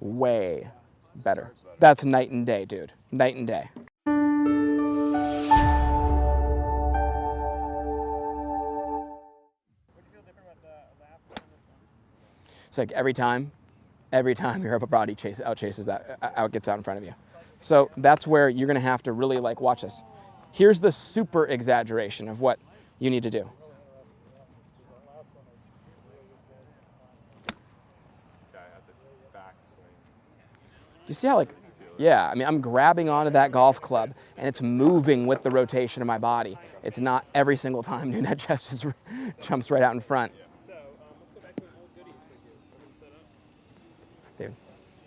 Way better. That's night and day, dude. Night and day. It's like every time your upper body outchases that, gets out in front of you. So that's where you're gonna have to really like watch this. Here's the super exaggeration of what you need to do. Do you see how like, yeah, I mean, I'm grabbing onto that golf club and it's moving with the rotation of my body. It's not every single time, dude, that chest just jumps right out in front. Dude,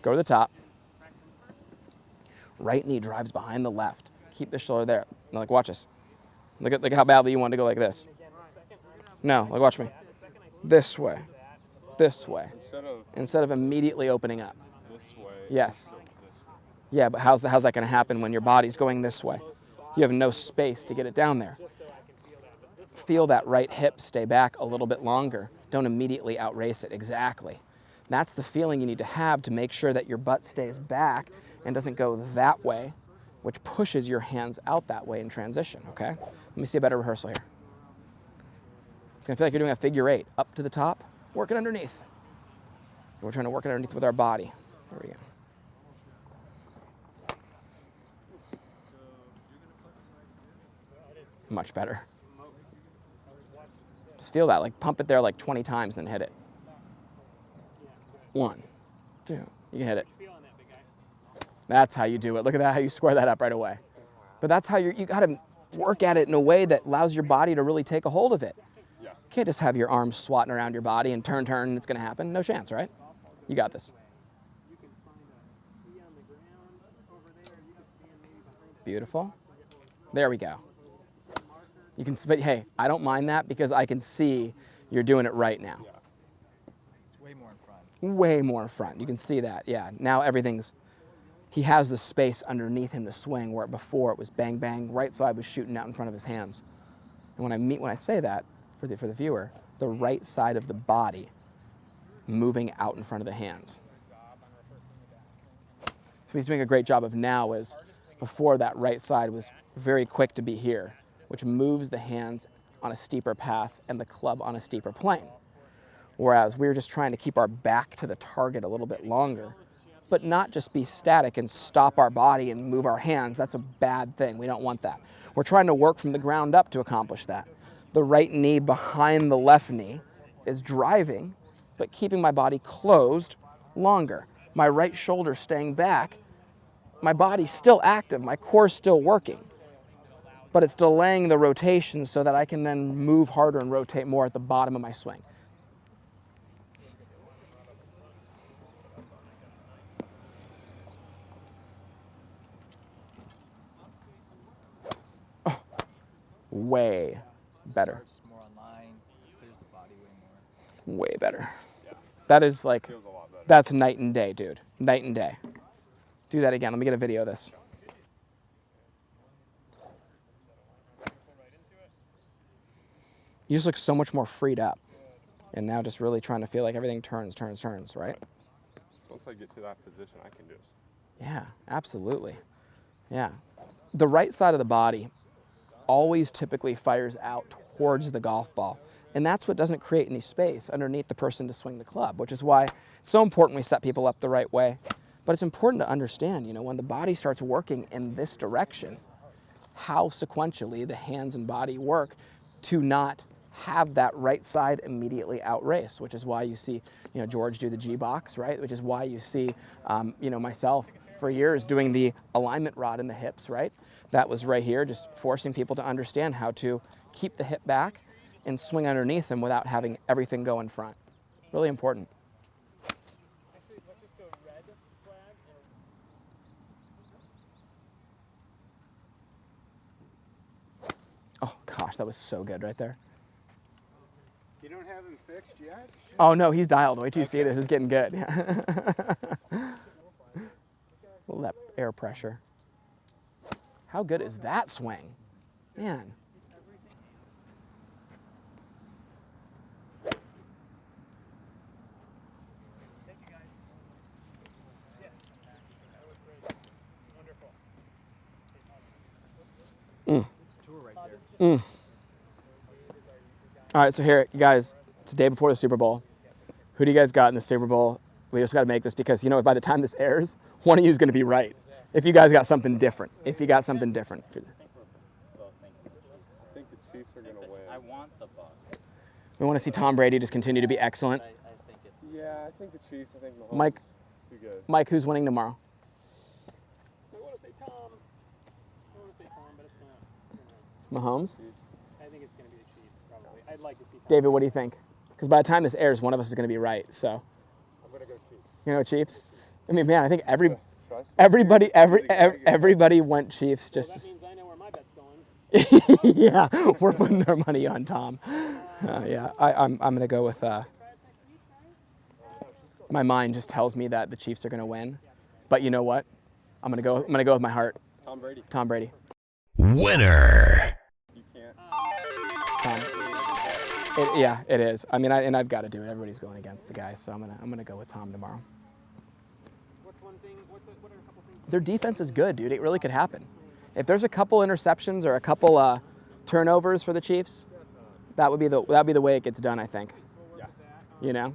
go to the top. Right knee drives behind the left. Keep the shoulder there. Now, like, watch this. Look at how badly you want to go like this. No, like, watch me. This way. This way. Instead of immediately opening up. Yes. Yeah, but how's that going to happen when your body's going this way? You have no space to get it down there. Feel that right hip stay back a little bit longer. Don't immediately outrace it. Exactly. That's the feeling you need to have to make sure that your butt stays back and doesn't go that way, which pushes your hands out that way in transition, okay? Let me see a better rehearsal here. It's gonna feel like you're doing a figure 8. Up to the top, work it underneath. We're trying to work it underneath with our body. There we go. Much better. Just feel that, like pump it there like 20 times, then hit it. 1, 2, you can hit it. That's how you do it. Look at that, how you square that up right away. But that's how you gotta work at it in a way that allows your body to really take a hold of it. You can't just have your arms swatting around your body and turn, and it's gonna happen. No chance, right? You got this. Beautiful. There we go. You can, but hey, I don't mind that because I can see you're doing it right now. It's way more in front. Way more in front. You can see that, yeah. Now everything's, he has the space underneath him to swing, where before it was bang, bang, right side was shooting out in front of his hands. And when I say that, for the viewer, the right side of the body moving out in front of the hands. So what he's doing a great job of now is, before that right side was very quick to be here, which moves the hands on a steeper path and the club on a steeper plane. Whereas we were just trying to keep our back to the target a little bit longer, but not just be static and stop our body and move our hands. That's a bad thing. We don't want that. We're trying to work from the ground up to accomplish that. The right knee behind the left knee is driving, but keeping my body closed longer. My right shoulder staying back. My body's still active, my core's still working, but it's delaying the rotation so that I can then move harder and rotate more at the bottom of my swing. Oh, way better. Way better. That is like, that's night and day, dude. Night and day. Do that again. Let me get a video of this. You just look so much more freed up. And now just really trying to feel like everything turns, right? Once I get to that position, I can just... Yeah, absolutely. Yeah. The right side of the body always typically fires out towards the golf ball. And that's what doesn't create any space underneath the person to swing the club, which is why it's so important we set people up the right way. But it's important to understand, when the body starts working in this direction, how sequentially the hands and body work to not have that right side immediately outrace, which is why you see, George do the G-box, right? Which is why you see, myself for years doing the alignment rod in the hips, right? That was right here, just forcing people to understand how to keep the hip back and swing underneath them without having everything go in front. Really important. Oh gosh, that was so good right there. You don't have him fixed yet? Oh no, he's dialed. Wait till you see this. It's getting good. Well, that air pressure. How good is that swing? Man. All right, so here, you guys, it's the day before the Super Bowl. Who do you guys got in the Super Bowl? We just got to make this because, you know, by the time this airs, one of you is going to be right. If you guys got something different. If you got something different. I think the Chiefs are going to win. I want the Bucs. We want to see Tom Brady just continue to be excellent. I think it's Yeah, I think the Chiefs. I think Mahomes Mike. is too good. Mike, who's winning tomorrow? I want to say Tom. I want to say Tom, but it's gonna. Mahomes? I think it's gonna be the Chiefs. Probably. I'd like to see. Tom. David, what do you think? Because by the time this airs, one of us is going to be right. So, I'm going to go Chiefs. you know, Chiefs. I mean, man, I think everybody Trust everybody went Chiefs. Well, Just that means I know where my bet's going. yeah, we're putting our money on Tom. Yeah, I'm going to go with. My mind just tells me that the Chiefs are going to win, but you know what? I'm going to go with my heart. Tom Brady. Tom Brady. Winner. You can't. Tom. Yeah, it is. I mean, I've got to do it. Everybody's going against the guy, so I'm gonna go with Tom tomorrow. What's one thing? What are a couple things? Their defense is good, dude. It really could happen. If there's a couple interceptions or a couple turnovers for the Chiefs, that would be the way it gets done. I think. Yeah. You know.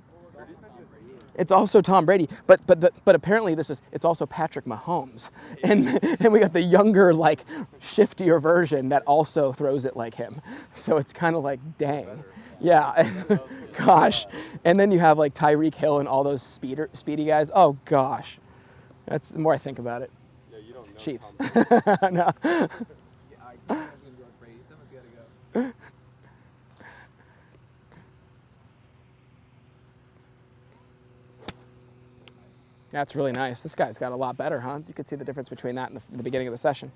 It's also Tom Brady, but apparently it's also Patrick Mahomes, and we got the younger, like, shiftier version that also throws it like him. So it's kind of like, dang, yeah, gosh. And then you have like Tyreek Hill and all those speedy guys. Oh gosh, that's the more I think about it. Yeah, you don't know. Chiefs. Tom No. Yeah, I was going to go with Brady. Someone's got to go. That's really nice. This guy's got a lot better, huh? You could see the difference between that and the beginning of the session.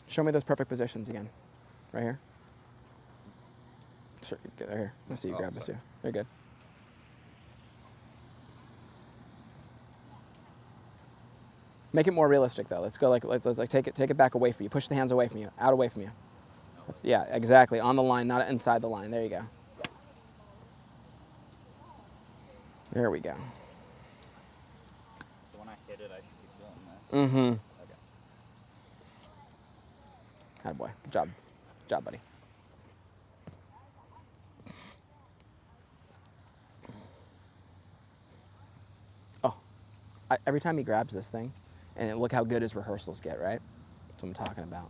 Show me those perfect positions again. Right here. Sure, get right here. Let's see you grab this here. They're good. Make it more realistic though. Let's go let's take it back away from you. Push the hands away from you, out away from you. Yeah, exactly. On the line, not inside the line. There you go. There we go. So when I hit it, I should be feeling this. Mm-hmm. Okay. Attaboy. Good job. Good job, buddy. Oh, every time he grabs this thing, and look how good his rehearsals get, right? That's what I'm talking about.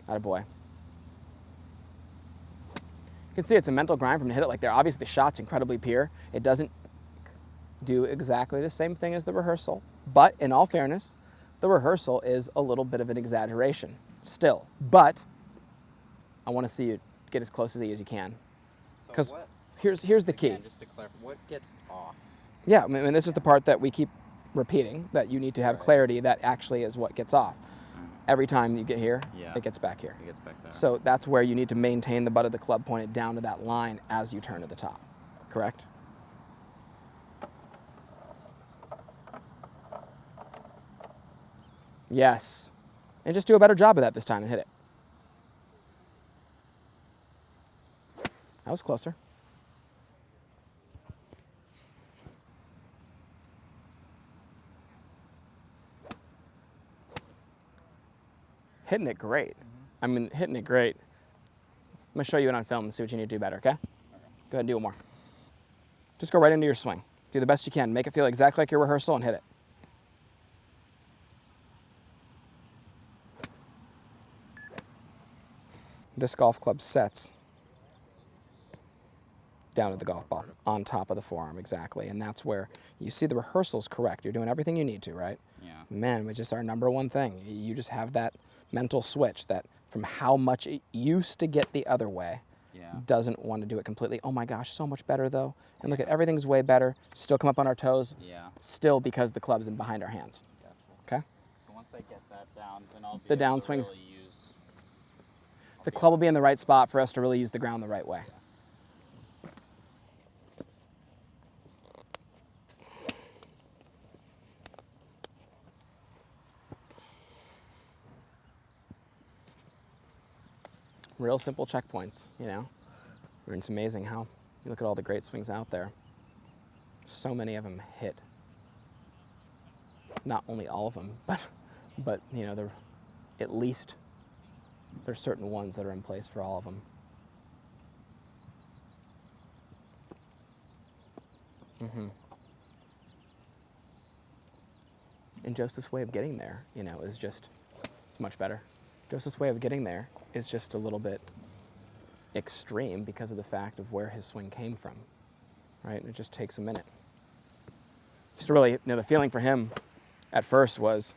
Attaboy. You can see it's a mental grind for him to hit it like there. Obviously, the shot's incredibly pure. It doesn't do exactly the same thing as the rehearsal, but in all fairness, the rehearsal is a little bit of an exaggeration still. But I want to see you get as close as you can, because here's the key. Again, just to clarify, what gets off? Yeah, I mean, this is the part that we keep repeating, that you need to have clarity that actually is what gets off. Every time you get here, it gets back here. It gets back there. So that's where you need to maintain the butt of the club pointed down to that line as you turn to the top, correct? Yes. And just do a better job of that this time and hit it. That was closer. Hitting it great. I mean, hitting it great. I'm going to show you it on film and see what you need to do better, okay? Go ahead and do one more. Just go right into your swing. Do the best you can. Make it feel exactly like your rehearsal and hit it. This golf club sets down to the golf ball, on top of the forearm, exactly. And that's where you see the rehearsal's correct. You're doing everything you need to, right? Yeah. Man, it's just our number one thing. You just have that mental switch that from how much it used to get the other way, doesn't want to do it completely. Oh my gosh, so much better though. And look at everything's way better. Still come up on our toes. Yeah. Still because the club's in behind our hands. Gotcha. Okay? So once I get that down, then I'll be The able to downswings- really use. The club will be in the right spot for us to really use the ground the right way. Real simple checkpoints, you know. And it's amazing how you look at all the great swings out there. So many of them hit. Not only all of them, but you know, they're at least there's certain ones that are in place for all of them. And Joseph's way of getting there, is just, it's much better. Joseph's way of getting there is just a little bit extreme because of the fact of where his swing came from, right? It just takes a minute. Just really, the feeling for him at first was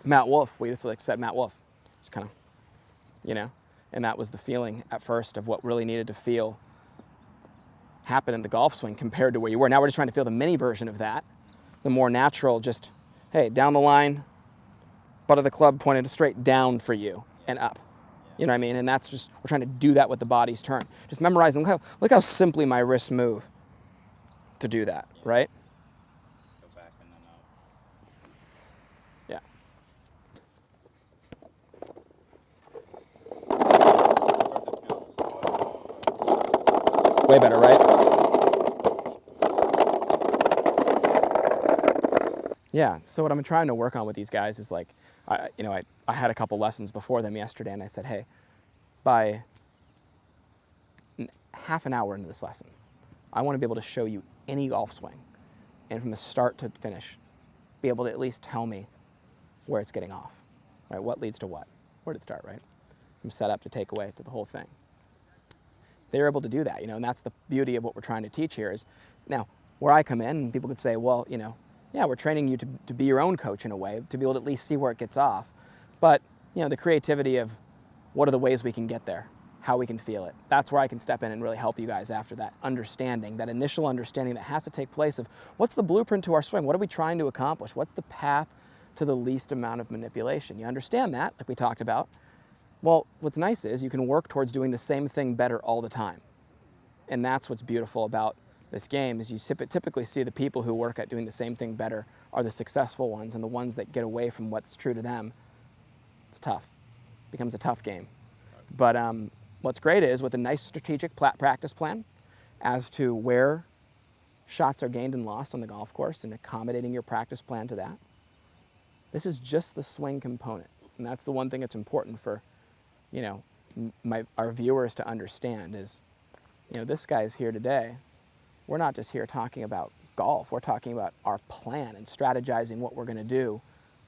Matt Wolff. We just said Matt Wolff. Just kind of, and that was the feeling at first of what really needed to feel happen in the golf swing compared to where you were. Now we're just trying to feel the mini version of that, the more natural, just, hey, down the line, butt of the club pointed straight down for you and up. You know what I mean? And that's just, we're trying to do that with the body's turn. Just memorizing, look how simply my wrists move to do that, right? Go back and then Yeah. Way better, right? Yeah, so what I'm trying to work on with these guys is like, I had a couple lessons before them yesterday, and I said, hey, by half an hour into this lesson, I want to be able to show you any golf swing, and from the start to finish, be able to at least tell me where it's getting off, right? What leads to what? Where did it start, right? From setup to takeaway to the whole thing. They're able to do that, and that's the beauty of what we're trying to teach here is, now, where I come in, people could say, well, yeah, we're training you to be your own coach in a way, to be able to at least see where it gets off. But, the creativity of what are the ways we can get there, how we can feel it. That's where I can step in and really help you guys after that understanding, that initial understanding that has to take place of what's the blueprint to our swing? What are we trying to accomplish? What's the path to the least amount of manipulation? You understand that, like we talked about. Well, what's nice is you can work towards doing the same thing better all the time. And that's what's beautiful about this game is you typically see the people who work at doing the same thing better are the successful ones, and the ones that get away from what's true to them, it's tough. It becomes a tough game. But what's great is with a nice strategic practice plan as to where shots are gained and lost on the golf course and accommodating your practice plan to that. This is just the swing component. And that's the one thing that's important for, our viewers to understand is, this guy's here today. We're not just here talking about golf. We're talking about our plan and strategizing what we're going to do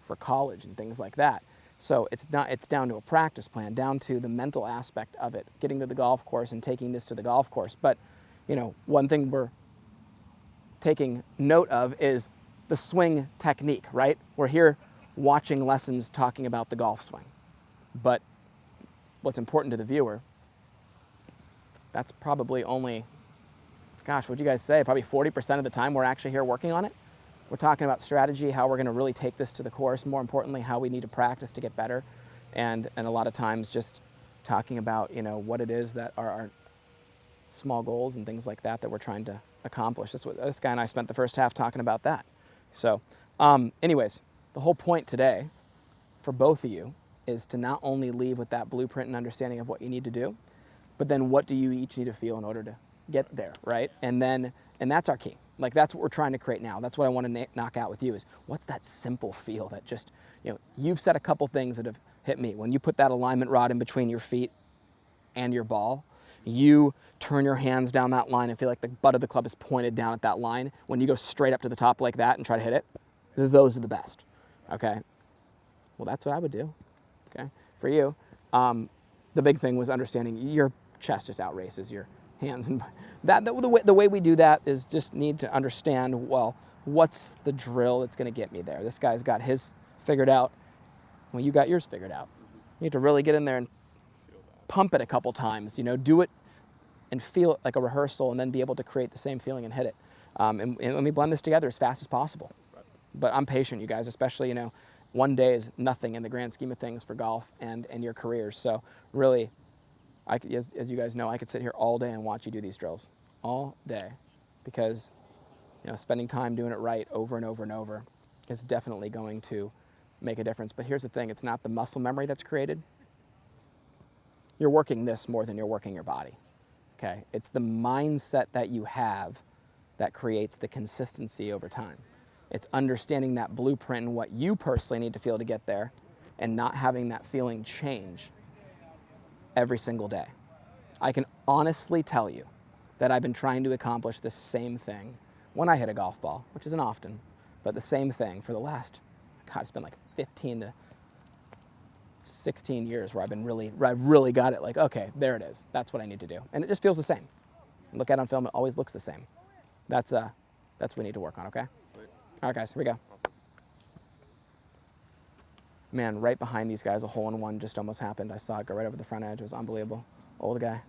for college and things like that. So it's down to a practice plan, down to the mental aspect of it, getting to the golf course and taking this to the golf course. But, one thing we're taking note of is the swing technique, right? We're here watching lessons talking about the golf swing. But what's important to the viewer, that's probably only, gosh, what'd you guys say? Probably 40% of the time we're actually here working on it. We're talking about strategy, how we're going to really take this to the course, more importantly, how we need to practice to get better, and a lot of times just talking about, what it is that are our small goals and things like that we're trying to accomplish. That's what this guy and I spent the first half talking about that. So anyways, the whole point today for both of you is to not only leave with that blueprint and understanding of what you need to do, but then what do you each need to feel in order to get there, right? And that's our key. Like that's what we're trying to create now. That's what I want to knock out with you is what's that simple feel that just, you've said a couple things that have hit me. When you put that alignment rod in between your feet and your ball, you turn your hands down that line and feel like the butt of the club is pointed down at that line. When you go straight up to the top like that and try to hit it, those are the best, okay? Well, that's what I would do, okay? For you, the big thing was understanding your chest just outraces your hands, and the way we do that is just need to understand, well, what's the drill that's going to get me there? This guy's got his figured out. Well, you got yours figured out. You need to really get in there and pump it a couple times, do it and feel it like a rehearsal, and then be able to create the same feeling and hit it. And let me blend this together as fast as possible. But I'm patient, you guys, especially, one day is nothing in the grand scheme of things for golf and your careers. So really, as you guys know, I could sit here all day and watch you do these drills all day, because spending time doing it right over and over and over is definitely going to make a difference. But here's the thing, it's not the muscle memory that's created. You're working this more than you're working your body, okay? It's the mindset that you have that creates the consistency over time. It's understanding that blueprint and what you personally need to feel to get there, and not having that feeling change every single day. I can honestly tell you that I've been trying to accomplish the same thing when I hit a golf ball, which isn't often, but the same thing for the last, God, it's been like 15 to 16 years where I've really got it. Like, okay, there it is. That's what I need to do. And it just feels the same. Look at it on film, it always looks the same. That's what we need to work on, okay? All right, guys, here we go. Man, right behind these guys, a hole-in-one just almost happened. I saw it go right over the front edge. It was unbelievable. Old guy.